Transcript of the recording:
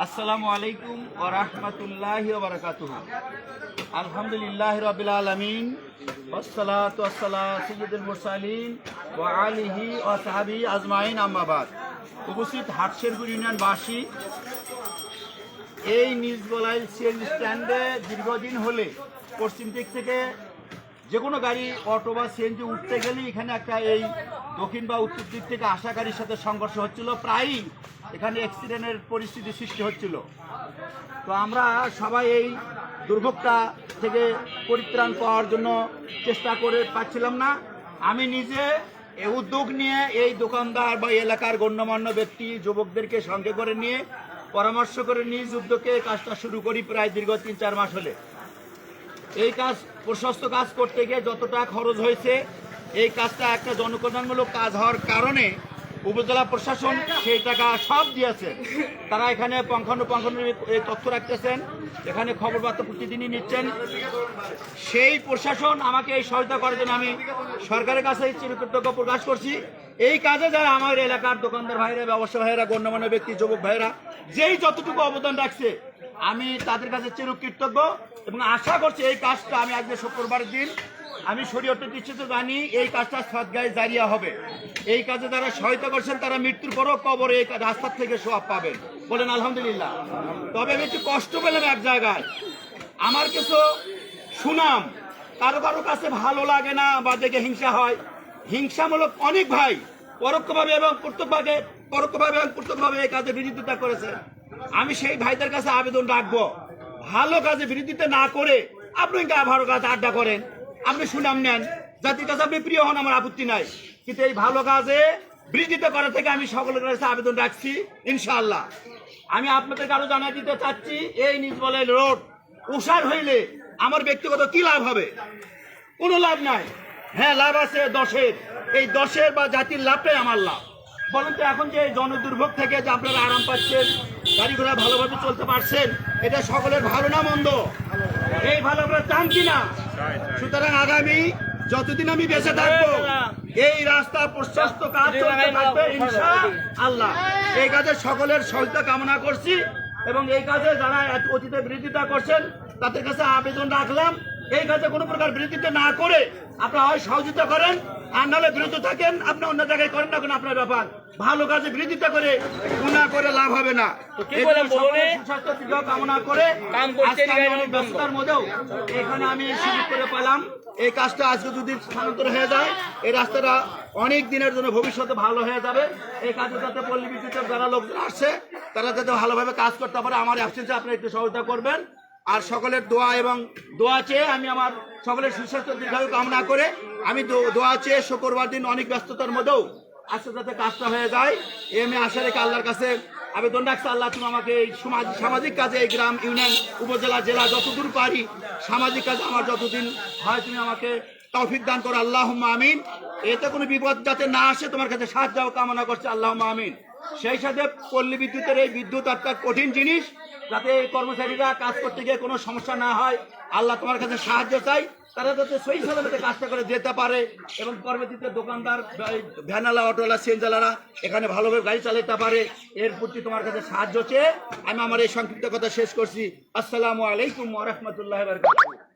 আসসালামু আলাইকুম ওয়া রাহমাতুল্লাহি ওয়া বারাকাতুহু। আলহামদুলিল্লাহি রাব্বিল আলামিন ওয়াসসালাতু ওয়াসসালামু সাইয়্যিদুল মুরসালিন ওয়া আলিহি ওয়া সাহবিহি আজমাইন, আম্মা বাদ। উপস্থিত হাটশেরপুর ইউনিয়নবাসী, এই নিজগোলাই সিএনজি স্ট্যান্ডে দীর্ঘদিন হলে পশ্চিম দিক থেকে যে কোনো গাড়ি, অটো বা সিএনজি উঠতে গেলে এখানে একটা এই দক্ষিণ বা উত্তর দিক থেকে আসা গাড়ির সাথে সংঘর্ষ হচ্ছিল। প্রায়ই এখানে অ্যাক্সিডেন্টের পরিস্থিতি সৃষ্টি হচ্ছিল। তো আমরা সবাই এই দুর্ভোগটা থেকে পরিত্রাণ পাওয়ার জন্য চেষ্টা করে পাচ্ছিলাম না। আমি নিজে উদ্যোগ নিয়ে এই দোকানদার বা এলাকার গণ্যমান্য ব্যক্তি যুবকদেরকে সঙ্গে করে নিয়ে পরামর্শ করে নিজ উদ্যোগে কাজটা শুরু করি প্রায় দীর্ঘ 3-4 মাস হলে। এই কাজ, প্রশস্ত কাজ করতে গিয়ে যতটা খরচ হয়েছে, এই কাজটা একটা জনকল্যাণমূলক কাজ হওয়ার কারণে উপজেলা প্রশাসন সেই টাকা সব দিয়েছেন। তারা এখানে এই তথ্য রাখতেছেন, এখানে খবর বার্তা প্রতিদিনই নিচ্ছেন। সেই প্রশাসন আমাকে এই সহায়তা করার জন্য আমি সরকারের কাছে চিরকৃতজ্ঞ প্রকাশ করছি। এই কাজে যারা আমার এলাকার দোকানদার ভাইরা, ব্যবসা ভাইরা, গণ্যমান্য ব্যক্তি, যুবক ভাইরা যেই যতটুকু অবদান রাখছে, আমি তাদের কাছে চিরকৃতজ্ঞ এবং আশা করছি এই কাজটা আমি আজকে শুক্রবারের দিন আমি শরীয়তের দৃষ্টিতে জানি এই কাজটা সদগায়ে জারিয়া হবে। এই কাজে যারা সহায়তা করছেন তারা মৃত্যুর পরও কবরে এই রাস্তার থেকে সওয়াব পাবেন, বলেন আলহামদুলিল্লাহ। তবে আমি একটু কষ্ট পেলাম এক জায়গায়, আমার কিছু সুনাম কারো কারো কাছে ভালো লাগে না বা দেখে হিংসা হয়। হিংসামূলক অনেক ভাই পরোক্ষভাবে এবং প্রত্যক্ষভাবে এই কাজে বিরোধিতা করেছে। আমি সেই ভাইদের কাছে আবেদন রাখবো, ভালো কাজে বিরোধিতা না করে আপনি ভালো কাজ আড্ডা করেন, আপনি সুনাম নেন, জাতির কাছে আপনি প্রিয় হন, আমার আপত্তি নাই। কিন্তু এই ভালো কাজে বিরোধিতা করা থেকে আমি সকলের কাছে আবেদন রাখছি ইনশাআল্লাহ। আমি আপনাদেরকে আরো জানিয়ে দিতে চাচ্ছি, এই নিজগোলাই রোড উষার হইলে আমার ব্যক্তিগত কি লাভ হবে? কোনো লাভ নাই। হ্যাঁ, লাভ আছে 10-এর, এই 10-এর বা জাতির লাভটাই আমার লাভ। বলুন তো, এখন যে জনদুর্ভোগ থেকে যে আপনারা আরাম পাচ্ছেন, গাড়ি ঘোড়া ভালোভাবে চলতে পারছেন, এটা সকলের ভালো না মন্দ? এই ভালো আমরা চান কিনা? সুতরাং আগামী যতদিন আমি বেঁচে থাকবো এই রাস্তা প্রশস্ত কাজ চলতে থাকবে ইনশাআল্লাহ। এই কাজে সকলের সহায়তা কামনা করছি এবং এই কাজে যারা অতীতে বিরোধিতা করছেন তাদের কাছে আবেদন রাখলাম, এই কাজে কোনো প্রকার বিরোধিতা না করে আপনারা হয় সহযোগিতা করেন, আর নাহলে বিরত থাকেন। আপনি অন্য জায়গায় করেন না, কোনো আপনার ব্যাপার। ভালো কাজে বিরোধিতা করে গুনাহ করে লাভ হবে না। সুস্বাস্থ্য দীর্ঘ কামনা করে ব্যস্ততার মধ্যেও এখানে আমি সুযোগ করে পেলাম। এই কাজটা আজকে যদি স্থানান্তর হয়ে যায়, এই রাস্তাটা অনেক দিনের জন্য ভবিষ্যতে ভালো হয়ে যাবে। এই কাজে যাতে পল্লী বিদ্যুতের যারা লোকজন আসছে তারা যাতে ভালোভাবে কাজ করতে পারে, আমার অ্যাবসেন্সে আপনি একটু সহায়তা করবেন। আর সকলের দোয়া চেয়ে আমি আমার সকলের সুস্বাস্থ্য দীর্ঘায়ু কামনা করে আমি দোয়া চেয়ে শুক্রবার দিন অনেক ব্যস্ততার মধ্যেও আজকে যাতে কাজটা হয়ে যায় আমি আশা রেখে আল্লাহর কাছে আবেদন রাখছি। আল্লাহ, তুমি আমাকে এই সামাজিক কাজে, এই গ্রাম, ইউনিয়ন, উপজেলা, জেলা যতদূর পারি সামাজিক কাজ আমার যতদিন হয় তুমি আমাকে তৌফিক দান করো, আল্লাহুম্মা আমিন। এতে কোনো বিপদ যাতে না আসে তোমার কাছে সাহায্য কামনা করছে, আল্লাহুম্মা আমিন। সেই সাথে পল্লী বিদ্যুতের এই বিদ্যুৎ একটা কঠিন জিনিস, যাতে এই কর্মচারীরা কাজ করতে গিয়ে কোনো সমস্যা না হয়, আল্লাহ তোমার কাছে সাহায্য চাই। তারা যাতে সহি সালামতে কাজটা করে যেতে পারে এবং পরবর্তীতে দোকানদার, ভ্যানওয়ালা, অটোওয়ালা, সিএনজিওয়ালারা এখানে ভালোভাবে গাড়ি চালাতে পারে, এর প্রতি তোমার কাছে সাহায্য চেয়ে আমি আমার এই সংক্ষিপ্ত কথা শেষ করছি। আসসালামু আলাইকুম ওয়া রাহমাতুল্লাহি ওয়া বারাকাতুহু।